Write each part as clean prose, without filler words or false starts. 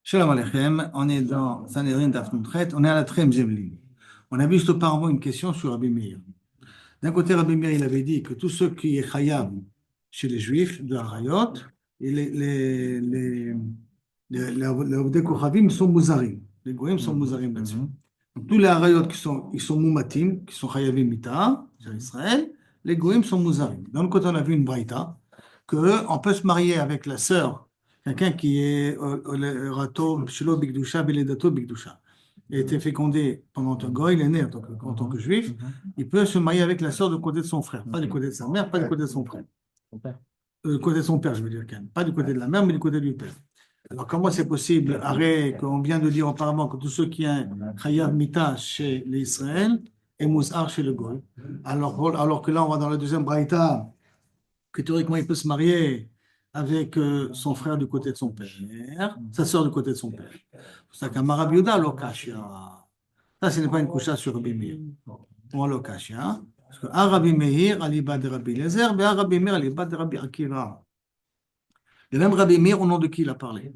Shalom Aleichem, on est dans Sanhedrin Daf Nuntet, on est à la 13e ligne. On a vu juste auparavant une question sur Rabbi Meir. D'un côté, Rabbi Meir, il avait dit que tous ceux qui est chayav chez les Juifs de Harayot, et les Kochavim sont mouzarim. Les Goïms sont mouzarim là-dessus. Donc, tous les Harayot ils sont moumatim, qui sont chayavim mita, c'est Israël, les Goïms sont mouzarim. D'un autre côté, on a vu une braïta, qu'on peut se marier avec la sœur, quelqu'un qui est rato, shelo bigdusha, beledato bigdusha, et a été fécondé pendant un goy, il est né en tant que juif, il peut se marier avec la sœur du côté de son frère, pas du côté de sa mère, pas du côté de son frère. Du côté de son père, je veux dire, quand même. Pas du côté de la mère, mais du côté du père. Alors, comment c'est possible, arrêt, qu'on vient de dire auparavant que tous ceux qui ont un chayav mita chez les Israël et mousar chez le goy, alors que là, on va dans la deuxième braïta, que théoriquement, il peut se marier avec son frère du côté de son père, sa sœur du côté de son père. C'est ça qu'un marabiouda, lokashia. Ça, ce n'est pas une coucha sur Rabbi Meir. Ou lokashia. Parce que un Rabbi Meir, aliba de Rabbi Eliezer, et un Rabbi Meir, aliba de Rabbi Akiva. Le même Rabbi Meir, au nom de qui il a parlé?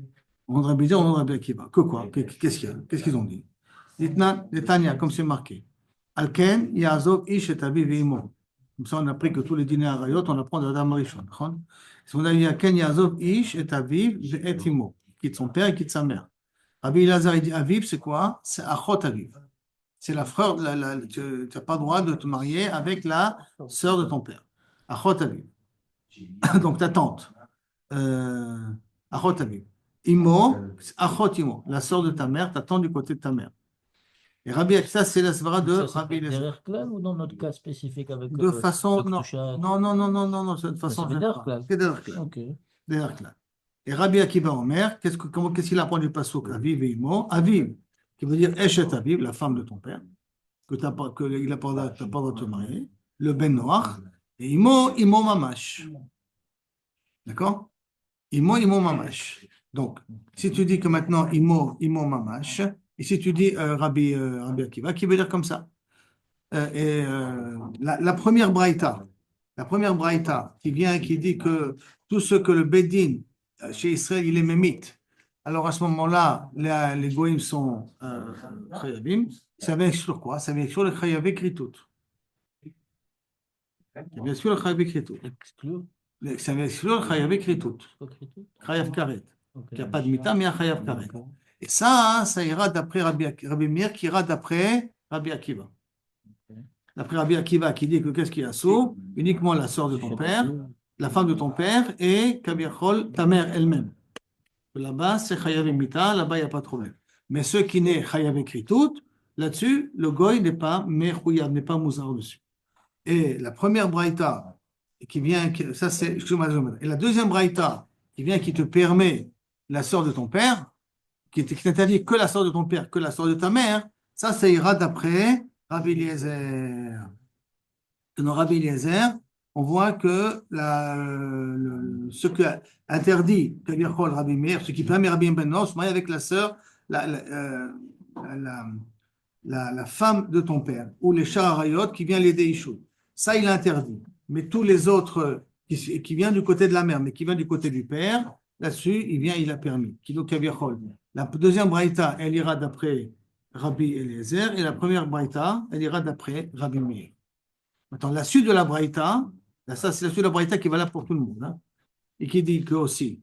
Au nom de Rabbi Eliezer, au nom de Rabbi Akiva. Que quoi? Qu'est-ce qu'il y a? Qu'est-ce qu'ils ont dit? Ditna, Netanya, comme c'est marqué. Alken, Yazov, Ish et Aviv et Imo. Comme ça, on a appris que tous les dîners à Rayot, on apprend de Adam Rishon. Si on a dit Alken, Yazov, Ish et Aviv et Imo. Quitte son père et quitte sa mère. Rabbi Elazar, il dit Aviv, c'est quoi? C'est Achot Aviv. C'est la frère, tu n'as pas le droit de te marier avec la sœur de ton père. Achot Aviv. Donc ta tante. Achot Aviv. Imo, Achot Imo, la sœur de ta mère, ta tante du côté de ta mère. Et Rabbi, ça c'est la svara de Rabbi Eliezer. Derrière Klal ou dans notre cas spécifique avec De façon, non, Ktushat? non, c'est de façon Ça fait derrière Klal. C'est derrière Klal. Ok. Derrière Klal. Et Rabbi Akiva Omer, qu'est-ce qu'il apprend du passouk Aviv et Imo? Aviv, qui veut dire Eshet Aviv, la femme de ton père, qu'il n'a pas le droit de te marier, le Ben Noach, et Imo Mamash. D'accord? Imo Mamash. Donc, si tu dis que maintenant Imo Mamash, et si tu dis Rabbi Akiva, qui veut dire comme ça? La première braïta qui vient et qui dit que tout ce que le Bédine chez Israël, il est mémite. Alors à ce moment-là, les goïms sont chayavim. Ça vient sur quoi? Ça vient sur le chayavé kritout. Ça vient sur le chayavé kritout. Exclure. Ça vient sur le chayavé kritout. Chayav karet. Il n'y a pas de mita, mais il y a chayav karet. Et ça ira d'après Rabbi Meir, qui ira d'après Rabbi Akiva. D'après Rabbi Akiva qui dit que qu'est-ce qui est assourd? Uniquement la sœur de ton père, la femme de ton père et Kabiachol, ta mère elle-même. Là-bas, c'est Chayav Mita, là-bas, il n'y a pas de problème. Mais ceux qui naissent Chayav Kritout, là-dessus, le goy n'est pas Mechouyav, n'est pas Mouzar dessus. Et la première braïta qui vient, ça c'est, et la deuxième braïta qui vient qui te permet la sœur de ton père, qui t'interdit que la sœur de ton père, que la sœur de ta mère, ça ira d'après Rabbi Eliezer. Dans Rabbi Eliezer, on voit que ce que interdit Rabbi Meir, ce qui permet Rabbi Ben Noach, se marier avec la sœur, la, la femme de ton père, ou les Shaharayot qui vient l'aider Ishou. Ça, il interdit. Mais tous les autres qui viennent du côté de la mère, mais qui viennent du côté du père, là-dessus, il a permis. La deuxième braïta, elle ira d'après Rabbi Eliezer, et la première braïta, elle ira d'après Rabbi Meir. Maintenant, la suite de la braïta, ça c'est la suite de la braïta qui est valable pour tout le monde, hein, et qui dit que aussi,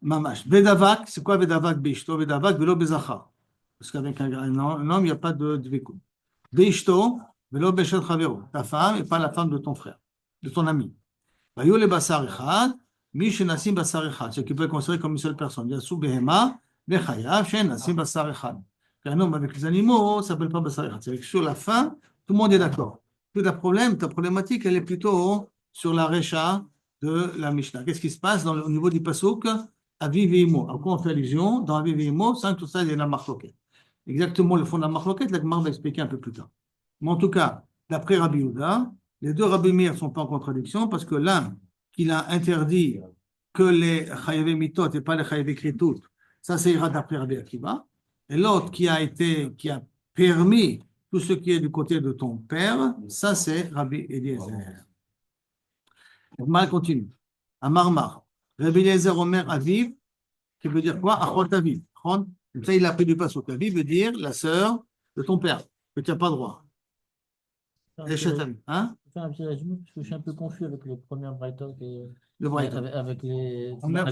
mamash, vedavak, c'est quoi vedavak bishto, vedavak velo bezachar, parce qu'avec un homme, il n'y a pas de dvekut. Bishto velo beshet chavero, ta femme et pas la femme de ton frère, de ton ami. Vayo le basar echad, mi shenasim basar echad, ce qui peut être considéré comme une seule personne. Yasu behema, vechayav, shenasim basar echad. Un homme avec les animaux, ça ne s'appelle pas basar echad. C'est sur la fin, tout le monde est d'accord. Tout le problème, ta problématique, elle est plutôt sur la recha de la Mishnah. Qu'est-ce qui se passe au niveau du pasuk? Aviv et Imo. À quoi on fait allusion? Dans Aviv et Imo, sans tout ça, il y a la marloquette. Exactement le fond de la marloquette, la Gemara va expliquer un peu plus tard. Mais en tout cas, d'après Rabbi Yehuda, les deux Rabbi Meir ne sont pas en contradiction parce que l'un, qu'il a interdit que les chayavé mitot et pas les chayavé kritout, ça ira d'après Rabbi Akiva. Et l'autre qui a permis tout ce qui est du côté de ton père, ça c'est Rabbi Eliezer. Mal continue. À Marmar. Rabbi Eliezer Omer Aviv, qui veut dire quoi? Achot Aviv. Comme ça, il a pris du pasuk. Aviv veut dire la sœur de ton père, que tu n'as pas droit. Eshet Aviv. Hein? Faire un petit résumé, parce que je suis un peu confus avec les premières Braïta Le Braïta. avec les. On a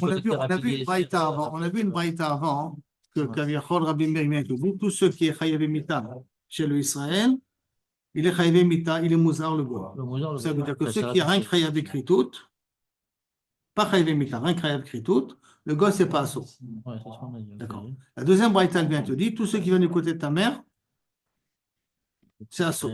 vu une Braïta avant. On a vu une Braïta avant que Kaviachol Rabbi Meir, tous ceux qui est Chayav Mita chez le Israël, il est Chayav Mita, il est Mouzar le Goa. Ça veut dire que ceux qui ont rien Chayav écrit tout, pas Chayav Mita, rien Chayav écrit tout, le Goa c'est pas assaut. Ouais, c'est ce qu'on a dit. D'accord. La deuxième Braïta elle vient te dire, tous ceux qui viennent du côté de ta mère, c'est assaut.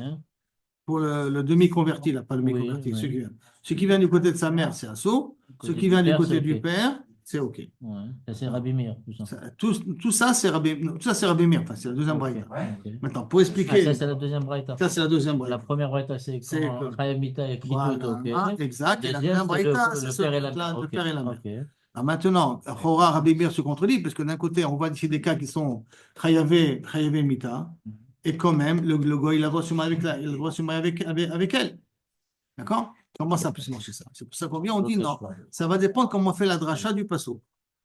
Pour le demi-converti, là, pas le demi-converti, Oui. ceux qui viennent du côté de sa mère, c'est assaut. Ceux qui viennent du côté du père, c'est OK. Ouais. C'est Rabbi Meir, tout ça. Tout ça, c'est Rabbi Meir. Enfin, c'est la deuxième braïta. Okay. Maintenant, pour expliquer. Ça, c'est la deuxième braïta. Ça, c'est la deuxième braïta. La première braïta, c'est quand Chayav Mita écrit tout. Exact. Et la deuxième braïta, c'est le père et la mère. Alors maintenant, Chora, Rabbi Meir se contredit, parce que d'un côté, on voit ici des cas qui sont Chayavé Mita. Et quand même, le goy, il a le droit de se marier avec elle. D'accord? Comment ça peut se marcher ça? C'est pour ça qu'on vient, on dit non. Ça va dépendre comment on fait la dracha du passo.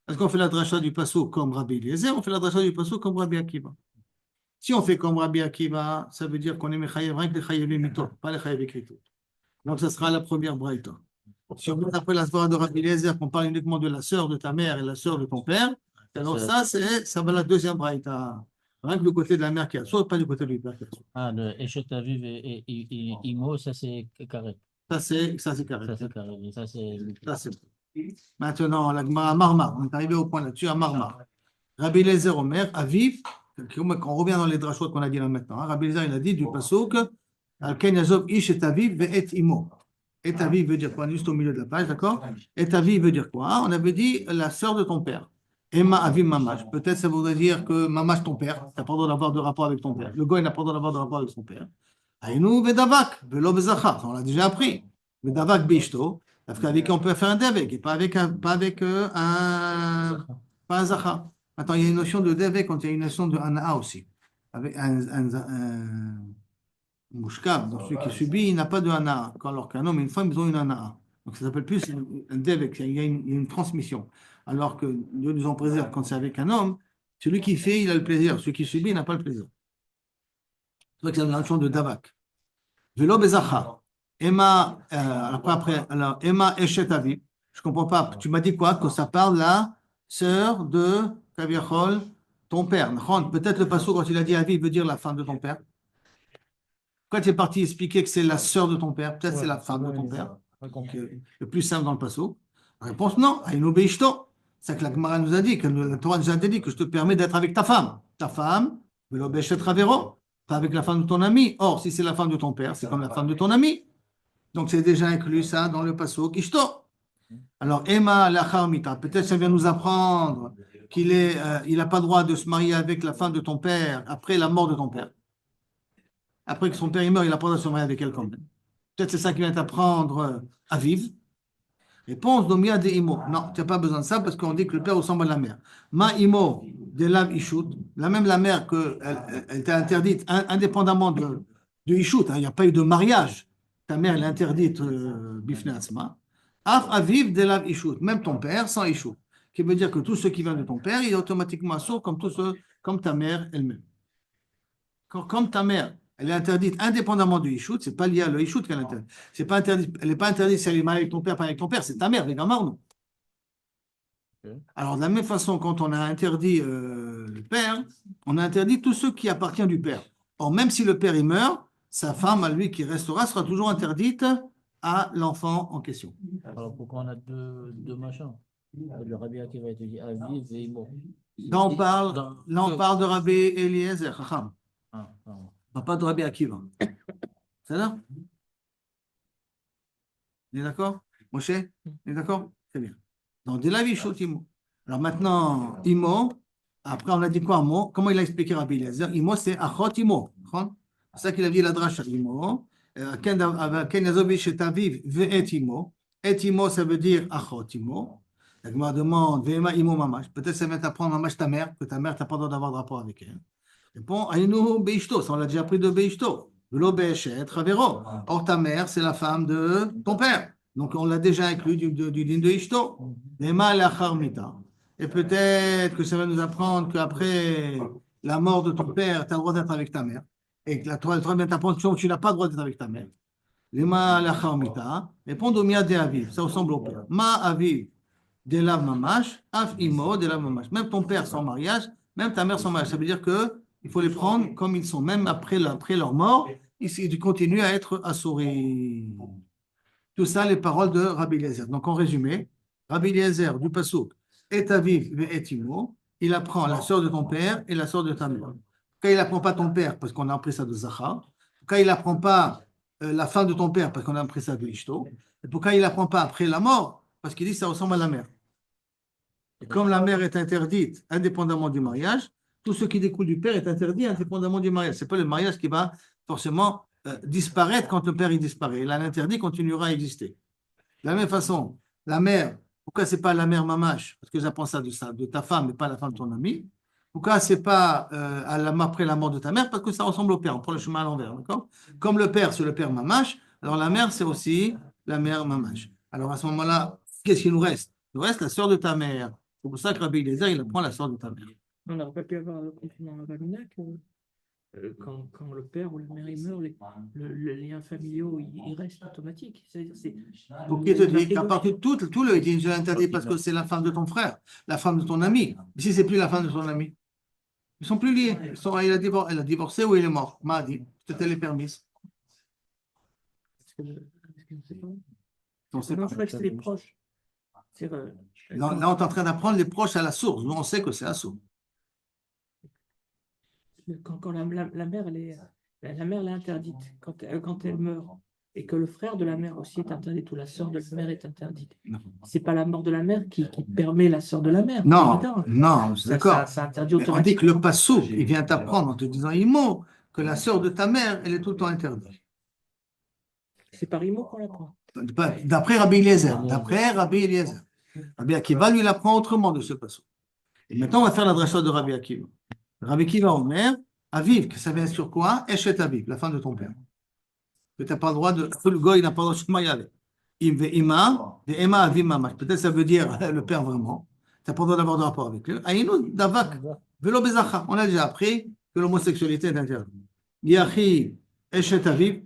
Est-ce qu'on fait la dracha du passo comme Rabbi Eliezer, on fait la dracha du passo comme Rabbi Akiva? Si on fait comme Rabbi Akiva, ça veut dire qu'on est mechayev rien que les chayevim mito, pas les chayevim écrits. Donc ça sera la première braïta. Si on veut après la soirée de Rabbi Eliezer, qu'on parle uniquement de la sœur de ta mère et la sœur de ton père, alors ça va la deuxième braïta. Rien que du côté de la mère qui a soit pas du côté du père qui a soit. Ah, le Eshet Aviv et Imo, ça c'est carré. Ça c'est carré. Ça c'est carré. Ça c'est. Maintenant, la Gemara Marmar, on est arrivé au point là-dessus à Marmar. Rabbi Eliezer Omer, Aviv, quand on revient dans les drachot qu'on a dit là maintenant, hein, Rabbi Eliezer il a dit du pasuk, Al-Ken Yazov Ish et Aviv et Imo. Et Aviv veut dire quoi? Juste au milieu de la page, d'accord? Et Aviv veut dire quoi? On avait dit la sœur de ton père. Emma Aviv Mamash. Peut-être ça voudrait dire que Mamash ton père, tu n'as pas le droit d'avoir de rapport avec ton père. Le goy n'a pas le droit d'avoir de rapport avec son père. Aïnou Vedavak, Velo Bezachar, on l'a déjà appris. Vedavak Bishto, avec qui on peut faire un devek, et pas avec un zachar. Attends, il y a une notion de devek quand il y a une notion de anaa aussi. Avec un mouchkab, donc celui qui subit, il n'a pas de anaa. Alors qu'un homme et une femme, ils ont une anaa. Donc ça s'appelle plus un devek, il y a une transmission. Alors que Dieu nous en préserve quand c'est avec un homme, celui qui fait, il a le plaisir. Celui qui subit, il n'a pas le plaisir. C'est vrai que c'est une notion de davak. Velo bezachar. Emma, alors, Emma Eshet Aviv. Je ne comprends pas. Tu m'as dit quoi? Que ça parle la sœur de Kaviachol, ton père. Peut-être le passage, quand il a dit Aviv, veut dire la femme de ton père. Quand tu es parti expliquer que c'est la sœur de ton père, peut-être c'est la femme de ton père. Le plus simple dans le passage. Réponse non. Aïnou Beishto. C'est que la Gemara nous a dit, que la Torah nous a dit que je te permets d'être avec ta femme. Ta femme, Velo Beshet Ravero. Pas avec la femme de ton ami. Or, si c'est la femme de ton père, c'est comme la femme de ton ami. Donc, c'est déjà inclus ça dans le pasuk Ishto. Alors, Emma Lachar Mita, peut-être ça vient nous apprendre qu'il il n'a pas le droit de se marier avec la femme de ton père après la mort de ton père. Après que son père est mort, il n'a pas le droit de se marier avec elle quand même. Peut-être c'est ça qui vient t'apprendre à vivre. Réponse Domia de Imo. Non, tu n'as pas besoin de ça parce qu'on dit que le père ressemble à la mère. Ma Imo de Lav Ishut, la mère elle t'a interdite indépendamment de Ishut. Il n'y a pas eu de mariage. Ta mère, elle est interdite Bifne Atzma. Af Aviv de Lav Ishut, même ton père sans Ishut. Qui veut dire que tout ce qui vient de ton père, il est automatiquement sourd comme ta mère elle-même. Comme ta mère, elle est interdite indépendamment du Ishut, c'est pas lié à le Ishut qu'elle est interdite. C'est pas interdit, elle n'est pas interdite si elle est mariée avec ton père, pas avec ton père, c'est ta mère, les gamins, non. Alors, de la même façon, quand on a interdit le père, on a interdit tous ceux qui appartiennent du père. Or, même si le père il meurt, sa femme, à lui qui restera, sera toujours interdite à l'enfant en question. Alors, pourquoi on a deux machins? Le Rabbi Akiva te dit Aviv et Imo. Là, on parle de Rabbi Eliezer, Chacham. Pas de Rabbi Akiva. C'est là? On est d'accord? Moshe? On est d'accord? Très bien. Donc, de la vie, Imo. Alors maintenant, Imo, après on a dit quoi, Imo? Comment il a expliqué Rabbi Eliezer? Imo, c'est Achot Imo. C'est ça qu'il a dit la dracha, Imo. Ken Yazovish et Aviv, Ve'et Imo. Et Imo, ça veut dire Achot Imo. La Gemara demande, Ve'ema Imo Mamash. Peut-être ça vient t'apprendre Mamash ta mère, que ta mère, tu n'as pas le droit d'avoir de rapport avec elle. Bon, Aïnou Beishto, ça on l'a déjà pris de Beishto. Velo Be'eshet Ravero. Or ta mère, c'est la femme de ton père. Donc, on l'a déjà inclus du din de Ishto. Lema lachar mita. Et peut-être que ça va nous apprendre qu'après la mort de ton père, tu as le droit d'être avec ta mère. Et que la Torah vient t'apprendre que tu n'as pas le droit d'être avec ta mère. Lema lachar mita. Répondre au mia de aviv. Ça ressemble au père. Ma aviv de la mamash, af imo de la mamash. Même ton père sans mariage, même ta mère sans mariage. Ça veut dire que il faut les prendre comme ils sont. Même après leur mort, ils continuent à être assourés. Tout ça, les paroles de Rabbi Eliezer. Donc, en résumé, Rabbi Eliezer du Passouk, et aviv et imo, il apprend la sœur de ton père et la sœur de ta mère. Quand il n'apprend pas ton père, parce qu'on a appris ça de Zachar. Quand il n'apprend pas la femme de ton père, parce qu'on a appris ça de Ishto. Et pourquoi il n'apprend pas après la mort, parce qu'il dit que ça ressemble à la mère. Et comme la mère est interdite indépendamment du mariage, tout ce qui découle du père est interdit indépendamment du mariage. Ce n'est pas le mariage qui va forcément disparaître quand le père il disparaît. L'interdit continuera à exister. De la même façon, la mère, pourquoi c'est pas la mère mamache? Parce que j'apprends ça de ta femme et pas la femme de ton ami. Pourquoi c'est pas après la mort de ta mère? Parce que ça ressemble au père. On prend le chemin à l'envers, d'accord? Comme le père, c'est le père mamache, alors la mère, c'est aussi la mère mamache. Alors à ce moment-là, qu'est-ce qu'il nous reste? Il nous reste la sœur de ta mère. C'est pour ça que Rabbi Eliezer, il apprend la sœur de ta mère. On n'aurait pas pu avoir le compliment à Valuna que quand le père ou la mère il meurt, les liens familiaux ils restent automatiques. C'est Pour qui te dit qu'à partir de tout le dit, je l'interdis parce que c'est la femme de ton frère, la femme de ton ami. Mais si c'est plus la femme de ton ami, ils sont plus liés. Elle a divorcé ou il est mort. M'a dit, peut-être elle est permise. Est-ce que c'est pas On sait Non, pas. je crois que c'est les proches. Là, on est en train d'apprendre les proches à la source. Nous, on sait que c'est la source. Quand la mère, la mère elle est interdite quand elle meurt et que le frère de la mère aussi est interdit ou la sœur de la mère est interdite. C'est pas la mort de la mère qui permet la sœur de la mère. Non, Évidemment. non, c'est d'accord. Ça interdit Mais on dit automatiquement. que le passou, il vient t'apprendre en te disant, Imo, que la sœur de ta mère, elle est tout le temps interdite. C'est par Imo qu'on l'apprend. D'après Rabbi Eliezer. D'après Rabbi Eliezer. Rabbi Akiva, lui, il apprend autrement de ce passou. Et maintenant, on va faire la dracha de Rabbi Akiva. Rabbi Akiva, Omer, Aviv, que ça vient sur quoi? Eshet Aviv, la femme de ton père. Que tu n'as pas le droit de. Le goy n'a pas le droit de se marier. Ima, de Emma Aviv Mamash. Peut-être ça veut dire le père vraiment. Tu n'as pas le droit d'avoir de rapport avec lui. Aïnou, Davak, Velo Bezacha. On a déjà appris que l'homosexualité est interdite. Yachi, Eshet Aviv,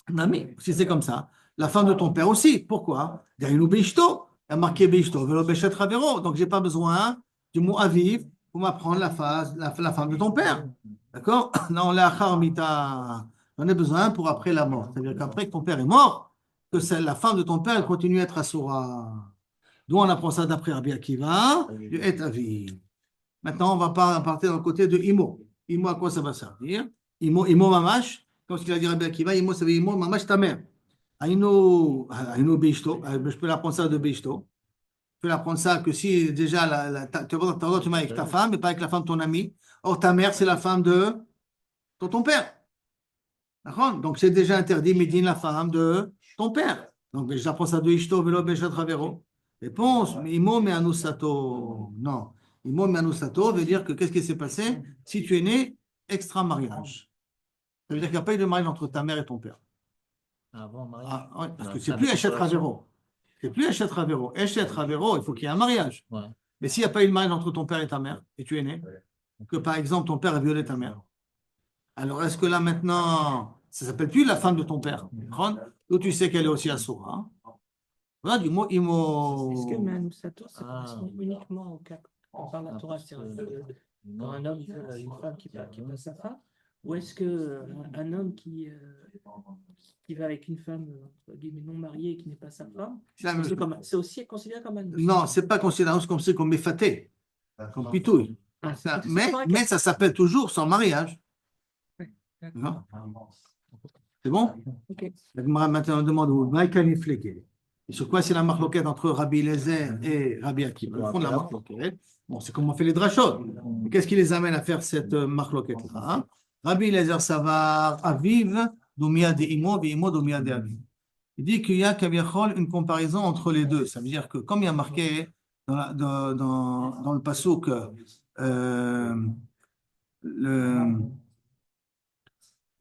Nami, si c'est comme ça. La femme de ton père aussi. Pourquoi? Aïnou Beishto. Il y a marqué Beishto, Velo Beshet Ravero. Donc, je n'ai pas besoin du mot Aviv pour m'apprendre la femme de ton père. D'accord? Non, la Charmita. J'en ai besoin pour après la mort. C'est-à-dire qu'après que ton père est mort, que la femme de ton père elle continue à être assoura. D'où on apprend ça d'après Rabbi Akiva, du Et Aviv. Maintenant, on va partir dans le côté de Imo. Imo, à quoi ça va servir? Imo Mamash, comme ce qu'il a dit Rabbi Akiva, Imo, ça veut dire Imo Mamash ta mère. Aïno Beishto, je peux l'apprendre ça de Beishto. Je peux l'apprendre ça que si déjà tu as le droit de te marier avec ta femme, mais pas avec la femme de ton ami. Or, ta mère, c'est la femme de ton père. D'accord? Donc, c'est déjà interdit, Médine, la femme de ton père. Donc, j'apprends ça de Ishto, Velo, Beshat, Ravero. Réponse, Imo, me anusato. Non. Imo, me anusato veut dire que qu'est-ce qui s'est passé si tu es né extra-mariage? Ça veut dire qu'il n'y a pas eu de mariage entre ta mère et ton père. Avant mariage. Ah, ouais, parce Non, que c'est ça plus avec Echet séparation. Ravero. C'est plus Echet Ravero. Echet Ravero, il faut qu'il y ait un mariage. Ouais. Mais s'il n'y a pas eu de mariage entre ton père et ta mère, et tu es né, que par exemple ton père a violé ta mère, alors est-ce que là maintenant, ça s'appelle plus la femme de ton père, ou tu sais qu'elle est aussi assoura, hein? Voilà du mot Est-ce que imo. Manusato, ça Ah. correspond uniquement au cas quand on parle de la Torah, c'est quand un homme veut une femme qui passe sa femme, ou est-ce que un homme qui va avec une femme entre guillemets non mariée et qui n'est pas sa femme, C'est la même chose. c'est aussi considéré comme un Non, c'est pas considéré comme méfaté, comme pitouille. Ah, Ça- c'est mais, pareil. mais ça s'appelle toujours sans mariage. D'accord. Non? C'est bon? Ok. La Gemara maintenant on demande où Maïkani Flekel. Et sur quoi c'est la marloquette entre Rabbi Eliezer et Rabbi Akiva? Le fond de la marloquette. Bon, c'est comme on fait les drachot. Mais qu'est-ce qui les amène à faire cette marloquette-là, hein? Rabbi Eliezer Savar, Aviv, Doumia de Imo, Imo, Doumia de Aviv. Il dit qu'il y a Kaviachol une comparaison entre les deux. Ça veut dire que, comme il y a marqué dans le passouk,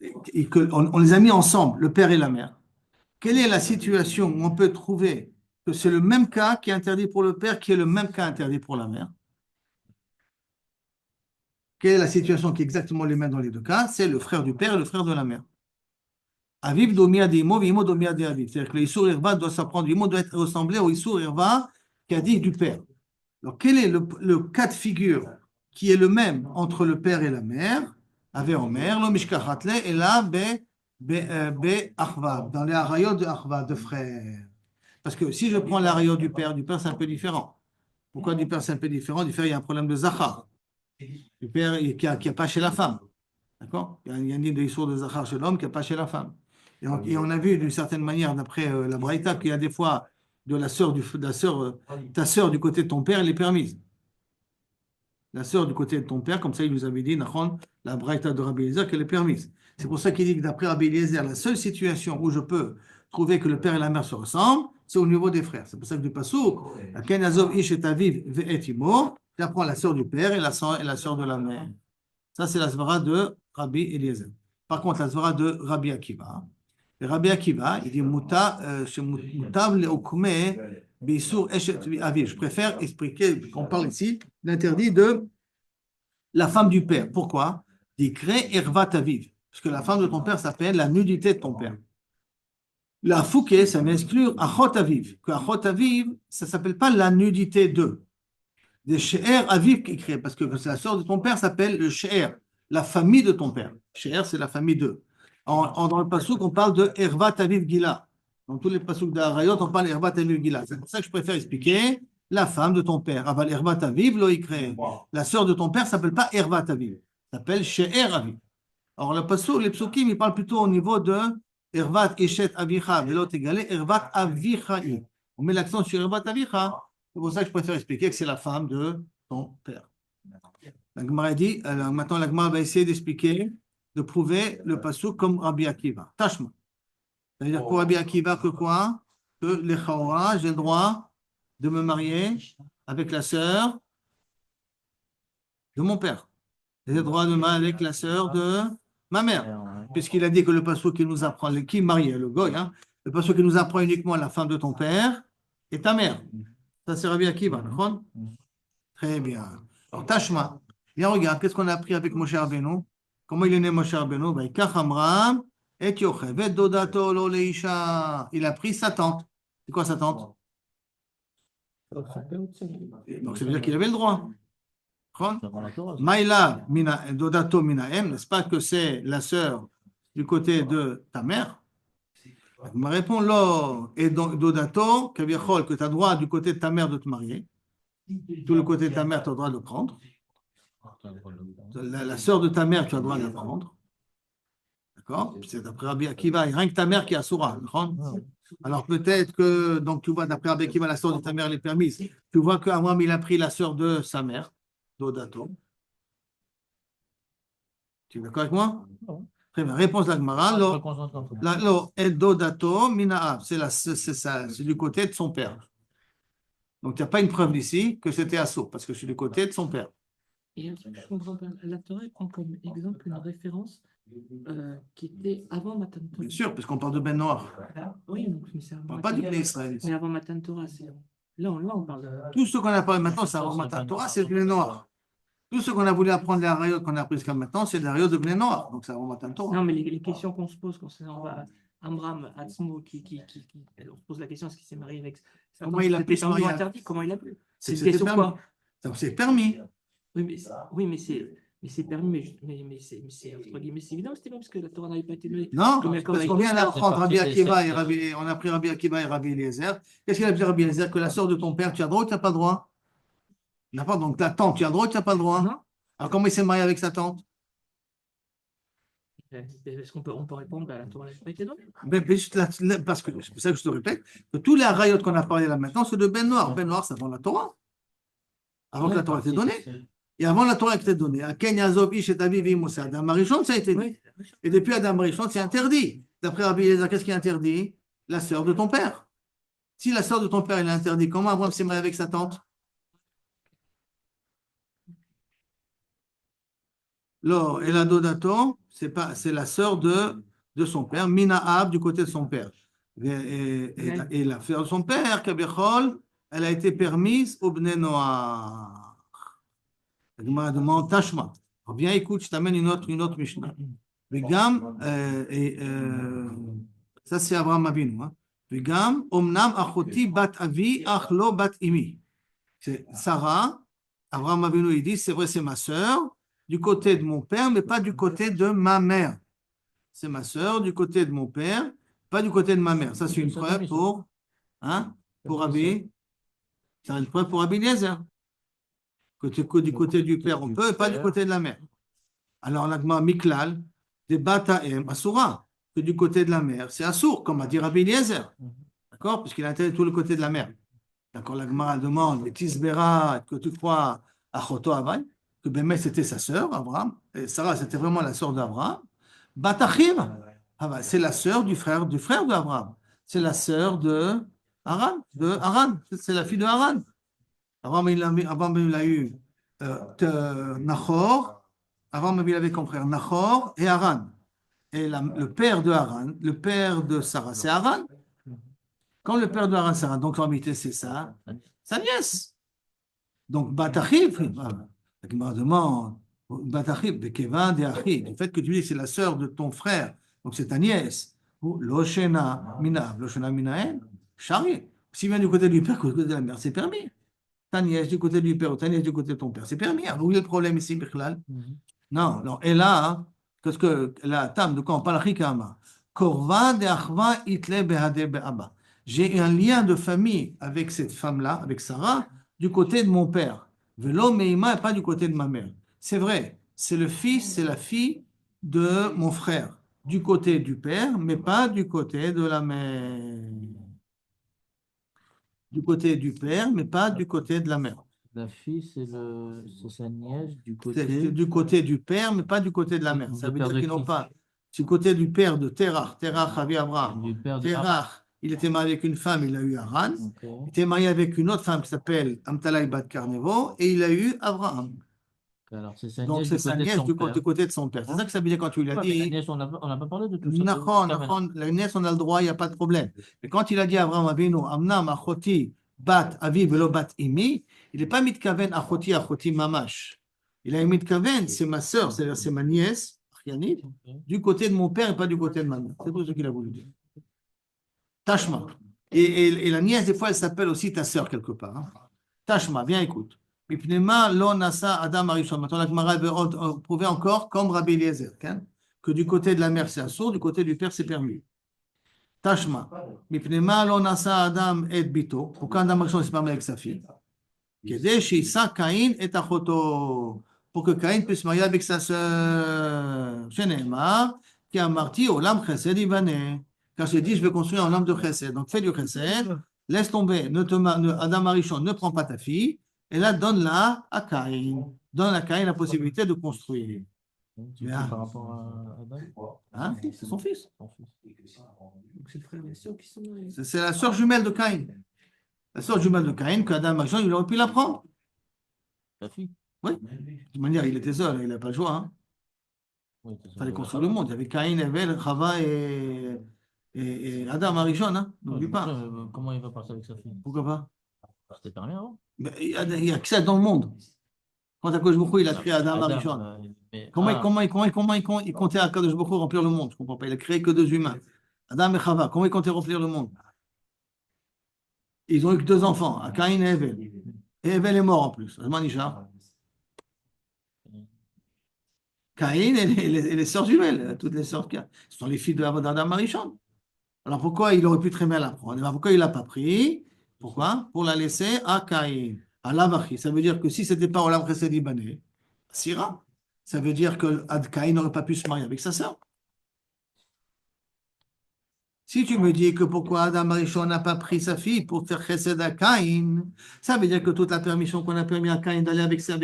on les a mis ensemble, le père et la mère. quelle est la situation où on peut trouver que c'est le même cas qui est interdit pour le père qui est le même cas interdit pour la mère? Quelle est la situation qui est exactement les mêmes dans les deux cas? C'est le frère du père et le frère de la mère. Aviv domia de imo, imo domia de aviv. C'est-à-dire que le Issour Irva doit s'apprendre, imo doit être ressemblé au Issour Irva qui a dit du père. Alors, quel est le cas de figure qui est le même entre le père et la mère? Ave Omer, lo mishkachatle, et là, be achva, dans les harayot de achva, de frères. Parce que si je prends l'harayot du père c'est un peu différent. Pourquoi du père c'est un peu différent? Du père, il y a un problème de zachar. Du père qui a pas chez la femme. D'accord? Il y a un livre de l'histoire de zachar chez l'homme qui n'a pas chez la femme. Et on a vu d'une certaine manière, d'après la Braïta, qu'il y a des fois de la sœur, ta sœur du côté de ton père, elle est permise. La sœur du côté de ton père, comme ça il nous avait dit, Nachon, la Braïta de Rabbi Eliezer, qu'elle est permise. C'est pour ça qu'il dit que d'après Rabbi Eliezer, la seule situation où je peux trouver que le père et la mère se ressemblent, c'est au niveau des frères. C'est pour ça que du Passouk, Ken Azov Ish et Aviv ve'et imo, tu apprends la sœur du père et la sœur de la mère. Ça, c'est la svara de Rabbi Eliezer. Par contre, la svara de Rabbi Akiva. Et Rabbi Akiva, il dit Mutav le'okme bisur eshet aviv. Je préfère expliquer qu'on parle ici l'interdit de la femme du père. Pourquoi? Dikre ervat aviv. Parce que la femme de ton père s'appelle la nudité de ton père. La fouké, ça m'exclut achot aviv. Que achot aviv, ça ne s'appelle pas la nudité de. Des She'er Aviv qui crée, parce que la sœur de ton père s'appelle le She'er, la famille de ton père. She'er, c'est la famille d'eux. Dans le Passouk, on parle de Ervat Aviv Gila. Dans tous les Pasouks d'Arayot, on parle Ervat Aviv Gila. C'est pour ça que je préfère expliquer la femme de ton père. Aval Ervat Aviv lo crée. La sœur de ton père ne s'appelle pas Ervat Aviv, elle s'appelle She'er Aviv. Alors, le Passouk, les Psukim, ils parlent plutôt au niveau de Ervat Eshet Avicha, velot égalé Ervat Avichaï. On met l'accent sur Ervat Avicha. C'est pour ça que je préfère expliquer que c'est la femme de ton père. La Gemara dit, alors maintenant la Gemara va essayer d'expliquer, de prouver le passouk comme Rabbi Akiva. Tashma. C'est-à-dire pour Rabbi Akiva que quoi? Que les Chaora, j'ai le droit de me marier avec la sœur de mon père. J'ai le droit de me marier avec la sœur de ma mère. Puisqu'il a dit que le passouk qui nous apprend, qui marié, le goy, hein, le passouk qui nous apprend uniquement la femme de ton père et ta mère. Ça, c'est Rabbi Akiva, d'accord? Très bien. Alors, Tashma, viens, regarde, qu'est-ce qu'on a appris avec Moshe Rabbeinu? Comment il est né Moshe Rabbeinu? Vaikach Amram et Yochevet Dodato lo leisha. Il a pris sa tante. C'est quoi sa tante? Donc, ça veut dire qu'il avait le droit. Maïla Dodato Minaem, n'est-ce pas que c'est la sœur du côté de ta mère? Je me réponds, là, et donc, Dodato, que tu as droit du côté de ta mère de te marier. Tout le côté de ta mère, tu as le droit de le prendre. La sœur de ta mère, tu as le droit de la prendre. D'accord? C'est d'après Rabbi Akiva, rien que ta mère qui a Soura. Alors peut-être que, donc tu vois, d'après Rabbi Akiva, la sœur de ta mère, elle est permise. Tu vois qu'Amram, il a pris la sœur de sa mère, Dodato. Tu es d'accord avec moi? Très bien. Réponse de la Gemara. Lo Dodato Minaav. C'est du côté de son père. Donc, il n'y a pas une preuve d'ici que c'était Assour, parce que je suis du côté de son père. Et je comprends pas. La Torah prend comme exemple une référence qui était avant Matan Torah. Bien sûr, parce qu'on parle de Ben Noir. Oui, donc, mais c'est On ne parle pas du Bnei Israël ici. Mais avant Matan Torah, c'est. Là, on parle de. Tout ce qu'on a parlé maintenant, c'est avant Matan Torah, c'est le Bnei Noir. Tout ce qu'on a voulu apprendre les harayot qu'on a appris jusqu'à maintenant, c'est les harayot de Bnei Noir. Donc, c'est avant Matan Torah. Non, mais les questions qu'on se pose concernant Amram, Atzmo, on se pose la question, est-ce qu'il s'est marié avec. Comment il a pu se marier? Interdit, comment il a pu? C'est une question quoi? C'est permis. Oui, mais c'est permis, mais c'est entre guillemets, c'est évident, c'était même parce que la Torah n'avait pas été donnée. Non, parce qu'on vient d'apprendre Rabbi Akiva et on a pris Rabbi Akiva et Rabbi Eliezer. Qu'est-ce qu'il a dit Rabbi Eliezer? Que la sœur de ton père, tu as droit ou tu n'as pas le droit? Donc ta tante, tu as droit ou tu n'as pas le droit? Non. Alors comment il s'est marié avec sa tante? Est-ce qu'on peut répondre, la Torah n'a pas été donnée? Parce que c'est pour ça que je te répète, que tous les harayot qu'on a parlé là maintenant, c'est de Ben Noir. Ben Noir, c'est avant la Torah. Avant que la Torah ait été donnée. Et avant la Torah qui était donnée, à Ken Yazov Ish et Aviv Moussa, Adam Arishon, ça a été dit. Et depuis Adam Arishon, c'est interdit. D'après Rabbi Eliezer, qu'est-ce qui est interdit? La sœur de ton père. Si la sœur de ton père elle est interdite, comment Abraham s'est marié avec sa tante? Lors, et la Dodato, c'est la sœur de son père, Mina Ab, du côté de son père. Et l'affaire de son père, Kabichol, elle a été permise au Bnei Noach. La Gemara demande, Tashma. Alors, viens, écoute, je t'amène une autre Mishnah. Vegam, ça c'est Abraham Avinu. Hein. Vegam, Omnam achoti bat avi, ach lo bat imi. C'est Sarah, Abraham Avinu, il dit, c'est vrai, c'est ma sœur, du côté de mon père, mais pas du côté de ma mère. C'est ma sœur du côté de mon père, pas du côté de ma mère. Ça, c'est une preuve pour, hein, pour Rabbi. C'est une preuve pour Rabbi Eliezer. Du côté du père, on peut, et pas du côté de la mère. Alors, l'agma Miklal, des Bataem, Asura, que du côté de la mère, c'est Assour, comme a dit Rabbi Eliezer. D'accord? Puisqu'il a intérêt tout le côté de la mère. D'accord? L'agma demande, mais Tisbera, que tu crois à Choto Abraham, que Bémet c'était sa sœur, Abraham, et Sarah, c'était vraiment la sœur d'Abraham. Batachim, c'est la sœur du frère d'Abraham. C'est la sœur de Haran. C'est la fille de Haran. Abraham, il a eu Nahor. Abraham, il avait comme frère Nahor et Haran. Et le père de Haran, le père de Sarah, c'est Haran. Quand le père de Haran, c'est Haran, donc en réalité, c'est ça, sa nièce. Donc, Batachiv, la Gemara demande, Batachiv, Bekevan de Achi, le fait que tu dis que c'est la sœur de ton frère, donc c'est ta nièce, ou Loshena Minaen, Chari. S'il vient du côté du père, du côté de la mère, c'est permis. Ta nièce du côté du père ou ta nièce du côté de ton père, c'est permis. Alors, où est le problème ici, Bichlal? Non, non. Et là, qu'est-ce que la table de quoi on parle? Korva de Achva itle behade be'aba. J'ai un lien de famille avec cette femme-là, avec Sarah, du côté de mon père. Velo meima et pas du côté de ma mère. C'est vrai, c'est le fils, c'est la fille de mon frère, du côté du père, mais pas du côté de la mère. Du côté du père, mais pas du côté de la mère. La fille, c'est sa nièce du C'est côté. du côté du père, mais pas du côté de la mère. Ça veut dire qu'ils n'ont pas. Du côté du père de Terach, Terach avait Abraham. Du père de Terach, il était marié avec une femme, il a eu Haran. Ok. Il était marié avec une autre femme qui s'appelle Amtalai Bat Karnevo, et il a eu Abraham. Alors, c'est sa Donc nièce c'est du sa côté de nièce son du père. côté de son père. C'est ça que ça veut dire quand tu lui as Ouais, mais la dit. nièce, on n'a pas parlé de tout ça. La nièce, on a le droit, il n'y a pas de problème. Mais quand il a dit à Abraham Avinu, Amnam achoti bat avi velo bat imi, il n'est pas mitkaven achoti mamash. Il a mitkaven, c'est ma sœur, c'est-à-dire c'est ma nièce, Achianit, du côté de mon père et pas du côté de ma mère. C'est tout ce qu'il a voulu dire. Tashma. Et la nièce, des fois, elle s'appelle aussi ta sœur quelque part. Hein. Tashma, viens, écoute. Mipnema lo nasa Adam Arishon. Maintenant, la Gemara veut prouver encore, comme Rabbi Eliezer, hein, que du côté de la mère, c'est assourd, du côté du père, c'est permis. Tashma. Mipnema lo nasa Adam et bito. Pourquoi Adam Arishon s'est permis avec sa fille? Kedé shisa Caïn et achoto. Pour que Caïn puisse marier avec sa sœur. Shenemar, qui a marti olam chesed ibane. Car je dis, je vais construire un homme de chesed. Donc fais du chesed, laisse tomber, Adam Arishon, ne prends pas ta fille, et là, donne-la à Caïn. Donne à Caïn la possibilité de construire. Par rapport à Adam. Hein? C'est son fils. Donc c'est le frère et la sœur qui sont. C'est la sœur jumelle de Caïn. La sœur jumelle de Caïn, qu'Adam Arishon, il aurait pu la prendre. La fille. Oui. De toute manière, il était seul, il n'a pas le choix. Hein. Oui, Il fallait construire le monde. Il y avait Caïn, Evel, Chava et Adam Arishon. Hein? N'oublie pas. Comment il va partir avec sa fille? Pourquoi pas? C'était permis avant. Mais il y a que ça dans le monde. Quand Akadosh Baruch Hu, il a créé Adam Arishon. Comment il comptait Akadosh Baruch Hu remplir le monde? Je ne comprends pas. Il a créé que deux humains. Adam et Chava. Comment il comptait remplir le monde? Ils ont eu que deux enfants, Caïn et Evel. Et Evel est mort en plus. Caïn et les sœurs jumelles, toutes les sœurs qu'il y a. Ce sont les filles d'Adam Arishon. Alors pourquoi il aurait pu très bien la prendre? Alors pourquoi il ne l'a pas pris? Pourquoi? Pour la laisser à Caïn, à Lavachi. Ça veut dire que si ce n'était pas Olam Chesed Ibané, Sira, ça veut dire que Caïn n'aurait pas pu se marier avec sa sœur. Si tu me dis que pourquoi Adam Arishon n'a pas pris sa fille pour faire Chesed à Caïn, ça veut dire que toute la permission qu'on a permis à Caïn d'aller avec sa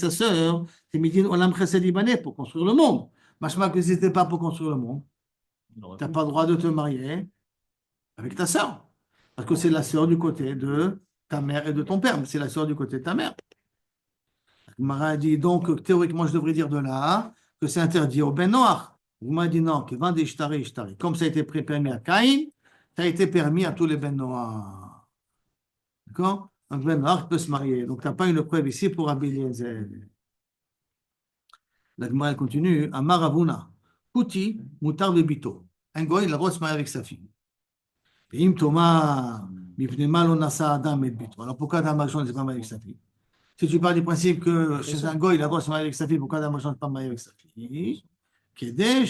sœur, c'est Midin Olam Chesed Ibané pour construire le monde. Machma que ce n'était pas pour construire le monde. Tu n'as pas le droit de te marier avec ta sœur. Parce que c'est la sœur du côté de ta mère et de ton père, mais c'est la sœur du côté de ta mère. Mara dit donc, théoriquement, je devrais dire de là que c'est interdit au Ben Noach. Vous m'avez dit non, que vende ishtari. Comme ça a été permis à Caïn, ça a été permis à tous les Ben Noach. D'accord? Donc Ben Noach peut se marier. Donc tu n'as pas une preuve ici pour Rabbi Eliezer. La Gemara elle continue. Amar Ravuna. Kuti, mutar bebito. Un goy, il a le droit de se marier avec sa fille. Et Im Toma, mipnei ma lo nasa Adam et bito. Alors pourquoi Adam Arishon ne s'est pas marié avec sa fille? Si tu pars du principe que chez un goy, il a le droit de se marier avec sa fille, pourquoi Adam Arishon ne s'est pas marié avec sa fille? Kede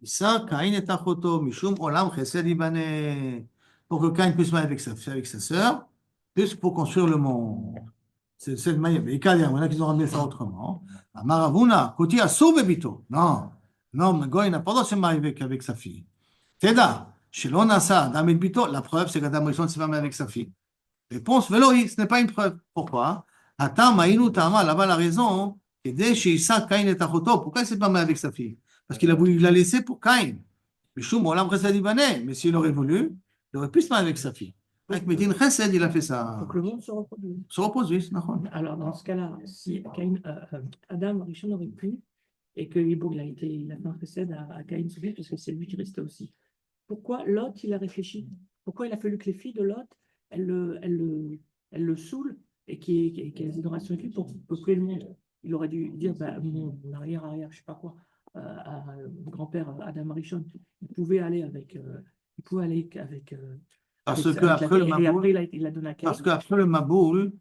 Issa Caïn et Achoto, Mishum Olam Chesed Ibane. Pour que Caïn puisse se marier avec sa sœur, plus pour construire le monde. C'est cette manière. Mais il y en a qui ont ramené ça autrement. Amaravuna, Koti Asou Bebito. Non, non, le goy n'a pas le droit de se marier avec sa fille. Teda, Shelo Nasa, Adam et Bito, la preuve, c'est qu'Adam Rishon ne s'est pas marié avec sa fille. Réponse, Veloï, ce n'est pas une preuve. Pourquoi? Atam, Maïnou, Tama, là-bas la raison. Et dès chez Issa, Caïn et Achoto, pourquoi il ne s'est pas marié avec sa fille? Parce qu'il a voulu la laisser pour Caïn. Mishum Olam Chesed Ibane. Mais s'il aurait voulu, il aurait pu se marier avec sa fille. Avec Medine Chesed, il a fait ça. Donc le monde se reproduit. Se repose, oui, c'est d'accord. Alors dans ce cas-là, si Adam Rishon aurait pu, et que bon, il a fait un chesed à Caïn son fils, parce que c'est lui qui restait aussi. Pourquoi Lot, il a réfléchi? Pourquoi il a fallu que les filles de Lot, elles le saoulent et qu'elles aient une relation avec lui pour peupler le monde? Il aurait dû dire, bah, mon arrière, je sais pas quoi, à mon grand-père Adam Rishon, il pouvait aller avec, Parce avec qu'après le et Maboul, après il a donné à Caïn. parce qu'après le Maboul,